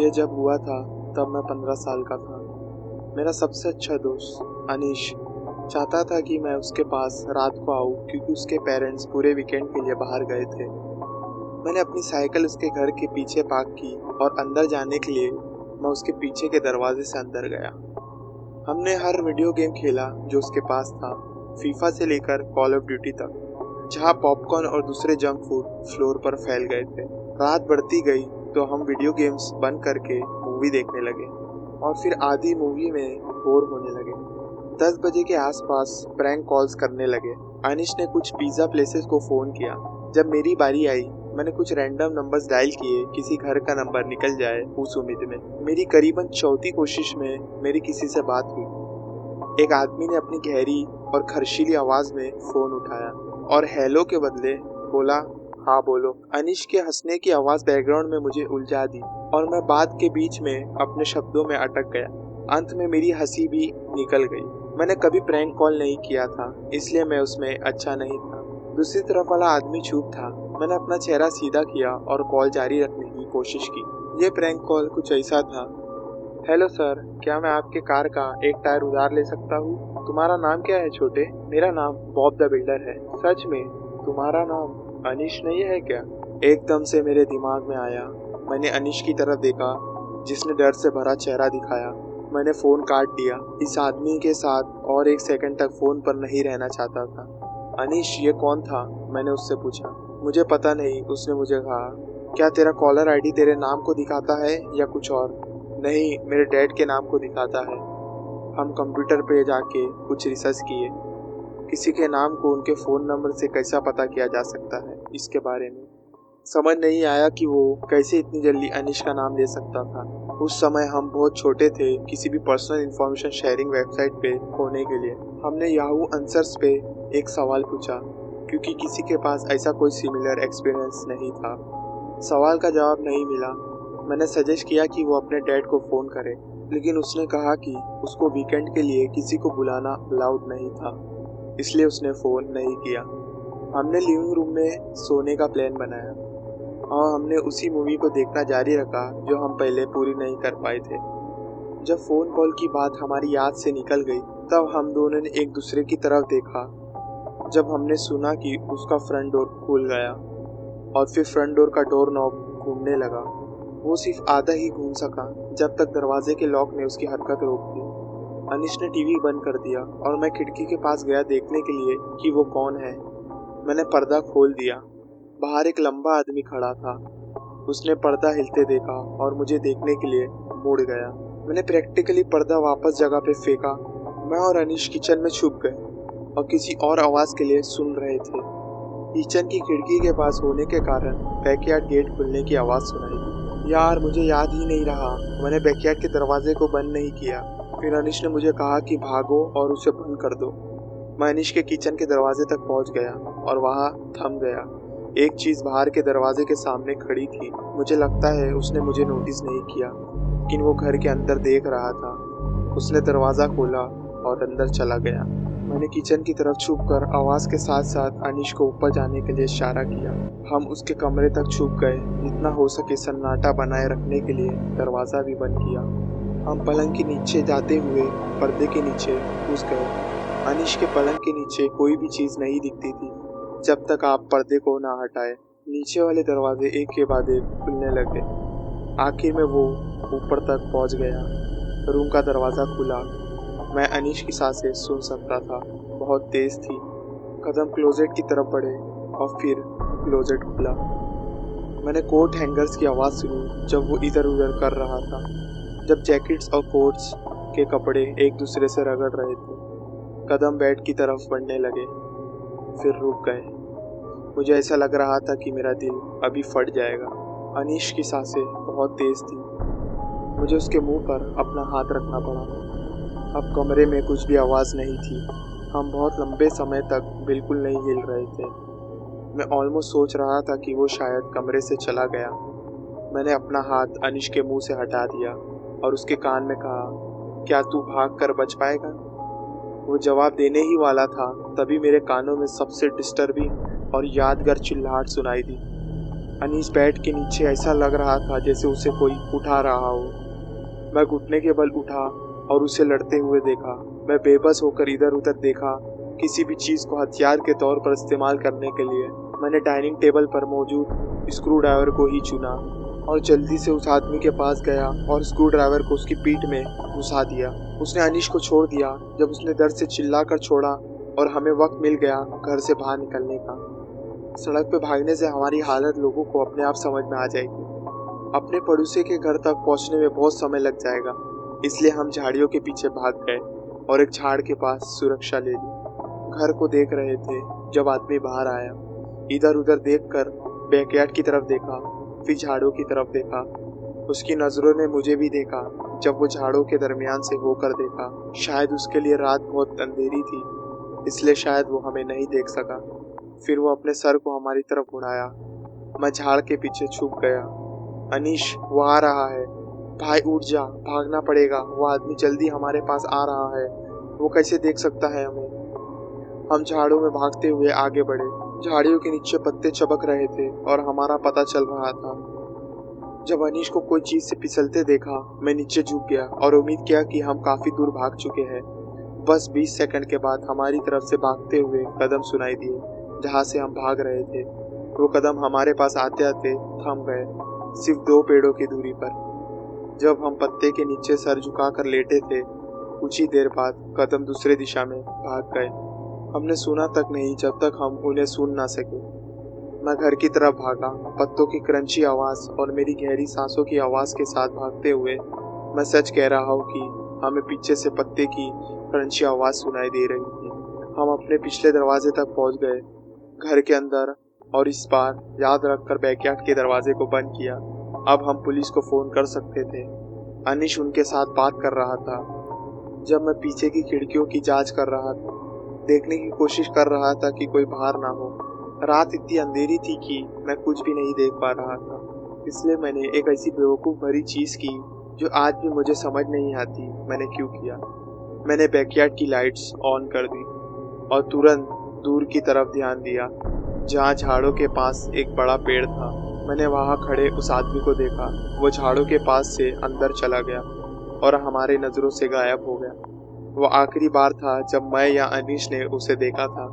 ये जब हुआ था तब मैं 15 साल का था। मेरा सबसे अच्छा दोस्त अनीश चाहता था कि मैं उसके पास रात को आऊँ क्योंकि उसके पेरेंट्स पूरे वीकेंड के लिए बाहर गए थे। मैंने अपनी साइकिल उसके घर के पीछे पार्क की और अंदर जाने के लिए मैं उसके पीछे के दरवाजे से अंदर गया। हमने हर वीडियो गेम खेला जो उसके पास था, फीफा से लेकर कॉल ऑफ ड्यूटी तक, जहाँ पॉपकॉर्न और दूसरे जंक फूड फ्लोर पर फैल गए थे। रात बढ़ती गई तो हम वीडियो गेम्स बंद करके मूवी देखने लगे और फिर आधी मूवी में बोर होने लगे। 10 बजे के आसपास प्रैंक कॉल्स करने लगे। अनिश ने कुछ पिज़्ज़ा प्लेसेस को फ़ोन किया। जब मेरी बारी आई मैंने कुछ रैंडम नंबर्स डायल किए, किसी घर का नंबर निकल जाए उस उम्मीद में। मेरी करीबन चौथी कोशिश में मेरी किसी से बात हुई। एक आदमी ने अपनी गहरी और खर्शीली आवाज़ में फ़ोन उठाया और हेलो के बदले बोला हाँ बोलो। अनिश के हंसने की आवाज़ बैकग्राउंड में मुझे उलझा दी और मैं बात के बीच में अपने शब्दों में अटक गया। अंत में मेरी हंसी भी निकल गई। मैंने कभी प्रैंक कॉल नहीं किया था, इसलिए मैं उसमें अच्छा नहीं था। दूसरी तरफ वाला आदमी चुप था। मैंने अपना चेहरा सीधा किया और कॉल जारी रखने की कोशिश की। ये प्रैंक कॉल कुछ ऐसा था। हेलो सर, क्या मैं आपके कार का एक टायर उधार ले सकता हूँ? तुम्हारा नाम क्या है छोटे? मेरा नाम बॉब द बिल्डर है। सच में? तुम्हारा नाम अनीश नहीं है क्या? एकदम से मेरे दिमाग में आया। मैंने अनीश की तरफ देखा जिसने डर से भरा चेहरा दिखाया। मैंने फ़ोन काट दिया। इस आदमी के साथ और एक सेकंड तक फ़ोन पर नहीं रहना चाहता था। अनीश ये कौन था? मैंने उससे पूछा। मुझे पता नहीं, उसने मुझे कहा। क्या तेरा कॉलर आईडी तेरे नाम को दिखाता है या कुछ और? नहीं, मेरे डैड के नाम को दिखाता है। हम कंप्यूटर पे जाके कुछ रिसर्च किए। किसी के नाम को उनके फ़ोन नंबर से कैसा पता किया जा सकता है, इसके बारे में समझ नहीं आया कि वो कैसे इतनी जल्दी अनीश का नाम ले सकता था। उस समय हम बहुत छोटे थे किसी भी पर्सनल इंफॉर्मेशन शेयरिंग वेबसाइट पे होने के लिए। हमने याहू आंसर्स पे एक सवाल पूछा क्योंकि किसी के पास ऐसा कोई सिमिलर एक्सपीरियंस नहीं था। सवाल का जवाब नहीं मिला। मैंने सजेस्ट किया कि वो अपने डैड को फ़ोन करे, लेकिन उसने कहा कि उसको वीकेंड के लिए किसी को बुलाना अलाउड नहीं था, इसलिए उसने फ़ोन नहीं किया। हमने लिविंग रूम में सोने का प्लान बनाया और हमने उसी मूवी को देखना जारी रखा जो हम पहले पूरी नहीं कर पाए थे। जब फ़ोन कॉल की बात हमारी याद से निकल गई तब हम दोनों ने एक दूसरे की तरफ देखा। जब हमने सुना कि उसका फ्रंट डोर खुल गया और फिर फ्रंट डोर का डोर नॉब घूमने लगा। वो सिर्फ आधा ही घूम सका जब तक दरवाजे के लॉक ने उसकी हरकत रोक दी। अनिश ने टीवी बंद कर दिया और मैं खिड़की के पास गया देखने के लिए कि वो कौन है। मैंने पर्दा खोल दिया। बाहर एक लंबा आदमी खड़ा था। उसने पर्दा हिलते देखा और मुझे देखने के लिए मुड़ गया। मैंने प्रैक्टिकली पर्दा वापस जगह पे फेंका। मैं और अनीश किचन में छुप गए और किसी और आवाज़ के लिए सुन रहे थे। किचन की खिड़की के पास होने के कारण बैकयार्ड गेट खुलने की आवाज़ सुनाई दी। यार, मुझे याद ही नहीं रहा मैंने बैकयार्ड के दरवाजे को बंद नहीं किया। फिर अनीश ने मुझे कहा कि भागो और उसे बंद कर दो। मैं अनीश के किचन के दरवाजे तक पहुंच गया और वहां थम गया। एक चीज़ बाहर के दरवाजे के सामने खड़ी थी। मुझे लगता है उसने मुझे नोटिस नहीं किया, लेकिन वो घर के अंदर देख रहा था। उसने दरवाज़ा खोला और अंदर चला गया। मैंने किचन की तरफ छुपकर आवाज़ के साथ साथ अनीश को ऊपर जाने के लिए इशारा किया। हम उसके कमरे तक छुप गए। जितना हो सके सन्नाटा बनाए रखने के लिए दरवाज़ा भी बंद किया। हम पलंग के नीचे जाते हुए पर्दे के नीचे घुस गए। अनीश के पलंग के नीचे कोई भी चीज़ नहीं दिखती थी जब तक आप पर्दे को ना हटाए। नीचे वाले दरवाजे एक के बाद एक खुलने लगे। आखिर में वो ऊपर तक पहुंच गया। रूम का दरवाज़ा खुला। मैं अनीश की सांसें सुन सकता था, बहुत तेज थी। कदम क्लोजेट की तरफ बढ़े और फिर क्लोजेट खुला। मैंने कोट हैंगर्स की आवाज़ सुनी जब वो इधर उधर कर रहा था, जब जैकेट्स और कोट्स के कपड़े एक दूसरे से रगड़ रहे थे। कदम बेड की तरफ बढ़ने लगे, फिर रुक गए। मुझे ऐसा लग रहा था कि मेरा दिल अभी फट जाएगा। अनीश की सांसें बहुत तेज थी। मुझे उसके मुंह पर अपना हाथ रखना पड़ा। अब कमरे में कुछ भी आवाज़ नहीं थी। हम बहुत लंबे समय तक बिल्कुल नहीं हिल रहे थे। मैं ऑलमोस्ट सोच रहा था कि वो शायद कमरे से चला गया। मैंने अपना हाथ अनीश के मुंह से हटा दिया और उसके कान में कहा, क्या तू भाग कर बच पाएगा? वो जवाब देने ही वाला था, तभी मेरे कानों में सबसे डिस्टर्बिंग और यादगार चिल्लाहट सुनाई दी। अनीश बेड के नीचे ऐसा लग रहा था जैसे उसे कोई उठा रहा हो। मैं घुटने के बल उठा और उसे लड़ते हुए देखा। मैं बेबस होकर इधर उधर देखा, किसी भी चीज़ को हथियार के तौर पर इस्तेमाल करने के लिए। मैंने डाइनिंग टेबल पर मौजूद स्क्रू ड्राइवर को ही चुना और जल्दी से उस आदमी के पास गया और स्क्रू ड्राइवर को उसकी पीठ में घुसा दिया। उसने अनीश को छोड़ दिया। जब उसने दर्द से चिल्लाकर छोड़ा और हमें वक्त मिल गया घर से बाहर निकलने का। सड़क पे भागने से हमारी हालत लोगों को अपने आप समझ में आ जाएगी। अपने पड़ोसी के घर तक पहुंचने में बहुत समय लग जाएगा, इसलिए हम झाड़ियों के पीछे भाग गए और एक झाड़ के पास सुरक्षा ले ली। घर को देख रहे थे जब आदमी बाहर आया। इधर उधर देखकर बैकयार्ड की तरफ देखा, फिर झाड़ों की तरफ देखा। उसकी नज़रों ने मुझे भी देखा। जब वो झाड़ों के दरमियान से होकर देखा, शायद उसके लिए रात बहुत अंधेरी थी, इसलिए शायद वो हमें नहीं देख सका। फिर वो अपने सर को हमारी तरफ उड़ाया। मैं झाड़ के पीछे छुप गया। अनीश, वो आ रहा है। भाई उठ जा, भागना पड़ेगा। वो आदमी जल्दी हमारे पास आ रहा है। वो कैसे देख सकता है हमें? हम झाड़ों में भागते हुए आगे बढ़े। झाड़ियों के नीचे पत्ते चबक रहे थे और हमारा पता चल रहा था। जब अनीश को कोई चीज़ से फिसलते देखा, मैं नीचे झुक गया और उम्मीद किया कि हम काफ़ी दूर भाग चुके हैं। बस 20 सेकंड के बाद हमारी तरफ से भागते हुए कदम सुनाई दिए। जहाँ से हम भाग रहे थे वो कदम हमारे पास आते आते थम गए, सिर्फ 2 पेड़ों की दूरी पर। जब हम पत्ते के नीचे सर झुकाकर लेटे थे, कुछ ही देर बाद कदम दूसरे दिशा में भाग गए। हमने सुना तक नहीं जब तक हम उन्हें सुन ना सके। मैं घर की तरफ भागा। पत्तों की क्रंची आवाज़ और मेरी गहरी सांसों की आवाज़ के साथ भागते हुए मैं सच कह रहा हूँ कि हमें पीछे से पत्ते की क्रंची आवाज़ सुनाई दे रही थी। हम अपने पिछले दरवाजे तक पहुँच गए, घर के अंदर, और इस बार याद रखकर बैकयार्ड के दरवाजे को बंद किया। अब हम पुलिस को फ़ोन कर सकते थे। अनीश उनके साथ बात कर रहा था। जब मैं पीछे की खिड़कियों की जांच कर रहा था, देखने की कोशिश कर रहा था कि कोई बाहर ना हो। रात इतनी अंधेरी थी कि मैं कुछ भी नहीं देख पा रहा था, इसलिए मैंने एक ऐसी बेवकूफ़ भरी चीज़ की जो आज भी मुझे समझ नहीं आती मैंने क्यों किया। मैंने बैकयार्ड की लाइट्स ऑन कर दी और तुरंत दूर की तरफ ध्यान दिया, जहाँ झाड़ों के पास एक बड़ा पेड़ था। मैंने वहाँ खड़े उस आदमी को देखा। वो झाड़ों के पास से अंदर चला गया और हमारे नज़रों से गायब हो गया। वो आखिरी बार था जब मैं या अनीश ने उसे देखा था।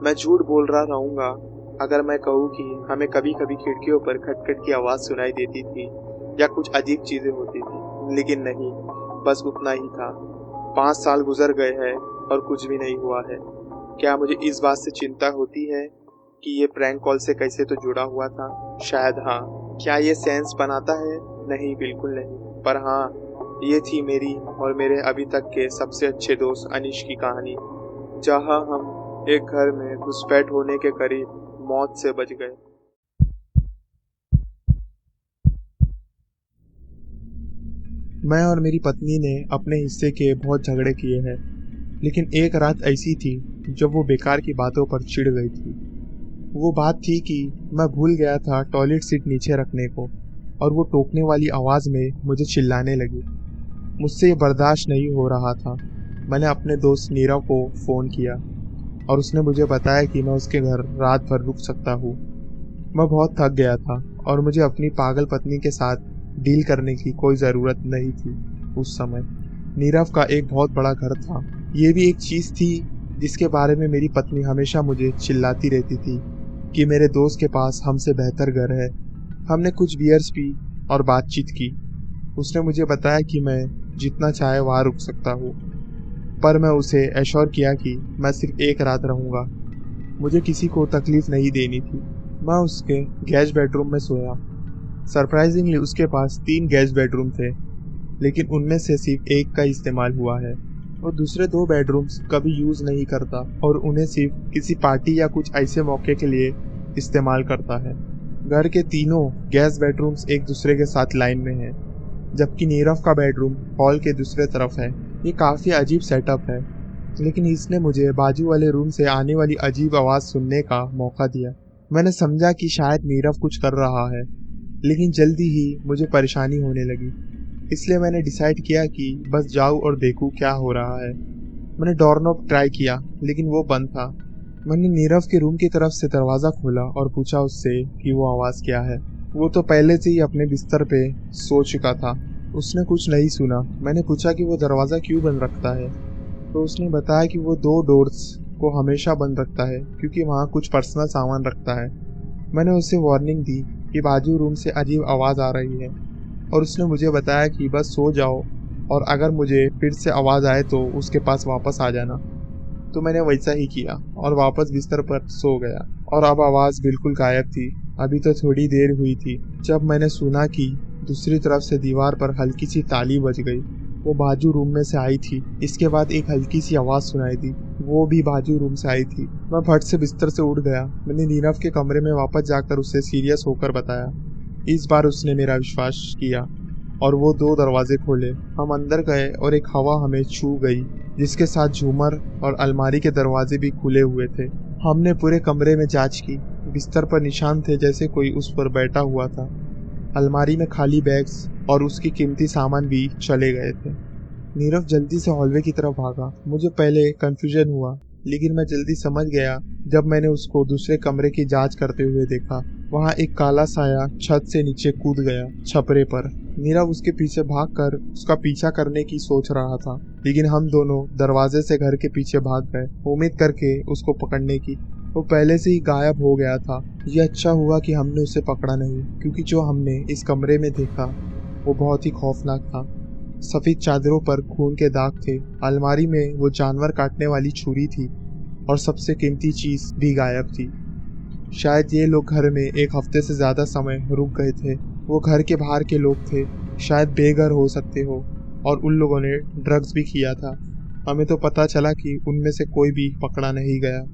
मैं झूठ बोल रहा रहूँगा अगर मैं कहूँ कि हमें कभी कभी खिड़कियों पर खटखट की आवाज़ सुनाई देती थी या कुछ अजीब चीज़ें होती थी, लेकिन नहीं, बस उतना ही था। 5 साल गुजर गए हैं और कुछ भी नहीं हुआ है। क्या मुझे इस बात से चिंता होती है कि ये प्रैंक कॉल से कैसे तो जुड़ा हुआ था? शायद हाँ। क्या ये सेंस बनाता है? नहीं, बिल्कुल नहीं। पर हाँ, ये थी मेरी और मेरे अभी तक के सबसे अच्छे दोस्त अनीश की कहानी, जहाँ हम एक घर में घुसपैठ होने के करीब मौत से बच गए। मैं और मेरी पत्नी ने अपने हिस्से के बहुत झगड़े किए हैं, लेकिन एक रात ऐसी थी जब वो बेकार की बातों पर चिढ़ गई थी। वो बात थी कि मैं भूल गया था टॉयलेट सीट नीचे रखने को, और वो टोकने वाली आवाज़ में मुझे चिल्लाने लगी। मुझसे ये बर्दाश्त नहीं हो रहा था। मैंने अपने दोस्त नीरव को फ़ोन किया और उसने मुझे बताया कि मैं उसके घर रात भर रुक सकता हूँ। मैं बहुत थक गया था और मुझे अपनी पागल पत्नी के साथ डील करने की कोई ज़रूरत नहीं थी उस समय। नीरव का एक बहुत बड़ा घर था। ये भी एक चीज़ थी जिसके बारे में मेरी पत्नी हमेशा मुझे चिल्लाती रहती थी कि मेरे दोस्त के पास हमसे बेहतर घर है। हमने कुछ बियर्स पी और बातचीत की। उसने मुझे बताया कि मैं जितना चाहे वहाँ रुक सकता हूँ, पर मैं उसे एश्योर किया कि मैं सिर्फ एक रात रहूँगा। मुझे किसी को तकलीफ़ नहीं देनी थी। मैं उसके गेस्ट बेडरूम में सोया। सरप्राइजिंगली उसके पास 3 गेस्ट बेडरूम थे, लेकिन उनमें से सिर्फ एक का इस्तेमाल हुआ है। वो दूसरे 2 बेडरूम्स कभी यूज़ नहीं करता और उन्हें सिर्फ किसी पार्टी या कुछ ऐसे मौके के लिए इस्तेमाल करता है। घर के तीनों गेस्ट बेडरूम्स एक दूसरे के साथ लाइन में हैं, जबकि नीरव का बेडरूम हॉल के दूसरे तरफ है। ये काफ़ी अजीब सेटअप है, लेकिन इसने मुझे बाजू वाले रूम से आने वाली अजीब आवाज़ सुनने का मौका दिया। मैंने समझा कि शायद नीरव कुछ कर रहा है, लेकिन जल्दी ही मुझे परेशानी होने लगी। इसलिए मैंने डिसाइड किया कि बस जाऊँ और देखूँ क्या हो रहा है। मैंने डोरनॉब ट्राई किया, लेकिन वो बंद था। मैंने नीरव के रूम की तरफ से दरवाज़ा खोला और पूछा उससे कि वो आवाज़ क्या है। वो तो पहले से ही अपने बिस्तर पे सो चुका था। उसने कुछ नहीं सुना। मैंने पूछा कि वो दरवाज़ा क्यों बंद रखता है, तो उसने बताया कि वो 2 डोर्स को हमेशा बंद रखता है क्योंकि वहाँ कुछ पर्सनल सामान रखता है। मैंने उसे वार्निंग दी कि बाजू रूम से अजीब आवाज़ आ रही है और उसने मुझे बताया कि बस सो जाओ और अगर मुझे फिर से आवाज़ आए तो उसके पास वापस आ जाना। तो मैंने वैसा ही किया और वापस बिस्तर पर सो गया और अब आवाज़ बिल्कुल गायब थी। अभी तो थोड़ी देर हुई थी जब मैंने सुना कि दूसरी तरफ से दीवार पर हल्की सी ताली बज गई। वो बाजू रूम में से आई थी। इसके बाद एक हल्की सी आवाज़ सुनाई दी, वो भी बाजू रूम से आई थी। मैं फट से बिस्तर से उठ गया। मैंने नीरव के कमरे में वापस जाकर उसे सीरियस होकर बताया। इस बार उसने मेरा विश्वास किया और वो 2 दरवाजे खोले। हम अंदर गए और एक हवा हमें छू गई जिसके साथ झूमर और अलमारी के दरवाजे भी खुले हुए थे। हमने पूरे कमरे में जांच की। बिस्तर पर निशान थे जैसे कोई उस पर बैठा हुआ था। अलमारी में खाली बैग्स और उसकी कीमती सामान भी चले गए थे। नीरव जल्दी से हॉलवे की तरफ भागा। मुझे पहले कंफ्यूजन हुआ, लेकिन मैं जल्दी समझ गया जब मैंने उसको दूसरे कमरे की जांच करते हुए देखा। वहाँ एक काला साया छत से नीचे कूद गया छपरे पर। नीरव उसके पीछे भागकर उसका पीछा करने की सोच रहा था, लेकिन हम दोनों दरवाजे से घर के पीछे भाग गए, उम्मीद करके उसको पकड़ने की। वो पहले से ही गायब हो गया था। ये अच्छा हुआ कि हमने उसे पकड़ा नहीं, क्योंकि जो हमने इस कमरे में देखा वो बहुत ही खौफनाक था। सफेद चादरों पर खून के दाग थे। अलमारी में वो जानवर काटने वाली छुरी थी और सबसे कीमती चीज भी गायब थी। शायद ये लोग घर में 1 हफ्ते से ज्यादा समय रुक गए थे। वो घर के बाहर के लोग थे, शायद बेघर हो सकते हो, और उन लोगों ने ड्रग्स भी किया था। हमें तो पता चला कि उनमें से कोई भी पकड़ा नहीं गया।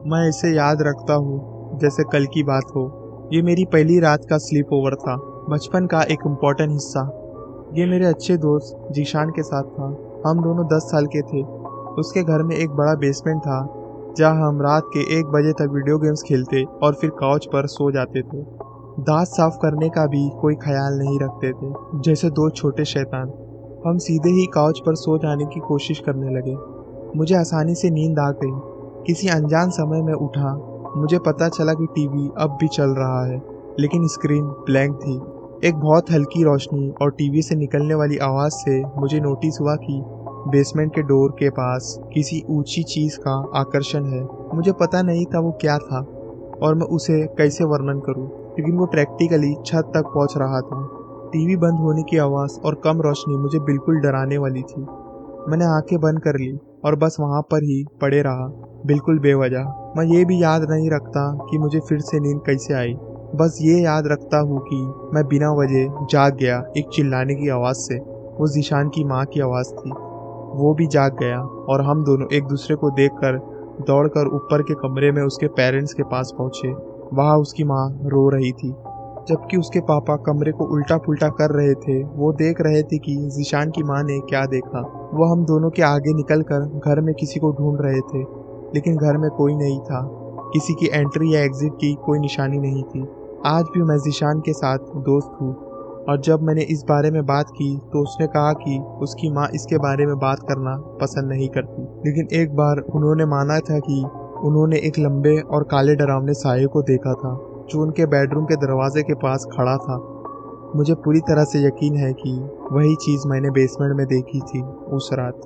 मैं इसे याद रखता हूँ जैसे कल की बात हो। ये मेरी पहली रात का स्लीप ओवर था, बचपन का एक इम्पोर्टेंट हिस्सा। ये मेरे अच्छे दोस्त जीशान के साथ था। हम दोनों 10 साल के थे। उसके घर में एक बड़ा बेसमेंट था जहाँ हम रात के 1 बजे तक वीडियो गेम्स खेलते और फिर काउच पर सो जाते थे। दांत साफ करने का भी कोई ख्याल नहीं रखते थे, जैसे 2 छोटे शैतान। हम सीधे ही काउच पर सो जाने की कोशिश करने लगे। मुझे आसानी से नींद आ गई। किसी अनजान समय में उठा। मुझे पता चला कि टीवी अब भी चल रहा है, लेकिन स्क्रीन ब्लैंक थी। एक बहुत हल्की रोशनी और टीवी से निकलने वाली आवाज़ से मुझे नोटिस हुआ कि बेसमेंट के डोर के पास किसी ऊंची चीज़ का आकर्षण है। मुझे पता नहीं था वो क्या था और मैं उसे कैसे वर्णन करूं, लेकिन वो प्रैक्टिकली छत तक पहुंच रहा था। टीवी बंद होने की आवाज़ और कम रोशनी मुझे बिल्कुल डराने वाली थी। मैंने आंखें बंद कर ली और बस वहाँ पर ही पड़े रहा, बिल्कुल बेवजह। मैं ये भी याद नहीं रखता कि मुझे फिर से नींद कैसे आई। बस ये याद रखता हूँ कि मैं बिना वजह जाग गया एक चिल्लाने की आवाज़ से। वो जीशान की माँ की आवाज़ थी। वो भी जाग गया और हम दोनों एक दूसरे को देखकर दौड़कर ऊपर के कमरे में उसके पेरेंट्स के पास पहुँचे। वहाँ उसकी माँ रो रही थी, जबकि उसके पापा कमरे को उल्टा पुल्टा कर रहे थे। वो देख रहे थे कि जीशान की माँ ने क्या देखा। वो हम दोनों के आगे निकलकर घर में किसी को ढूंढ रहे थे, लेकिन घर में कोई नहीं था। किसी की एंट्री या एग्जिट की कोई निशानी नहीं थी। आज भी मैं जीशान के साथ दोस्त हूँ, और जब मैंने इस बारे में बात की तो उसने कहा कि उसकी माँ इसके बारे में बात करना पसंद नहीं करती, लेकिन एक बार उन्होंने माना था कि उन्होंने एक लंबे और काले डरावने साये को देखा था जो उनके बेडरूम के दरवाजे के पास खड़ा था। मुझे पूरी तरह से यकीन है कि वही चीज़ मैंने बेसमेंट में देखी थी उस रात।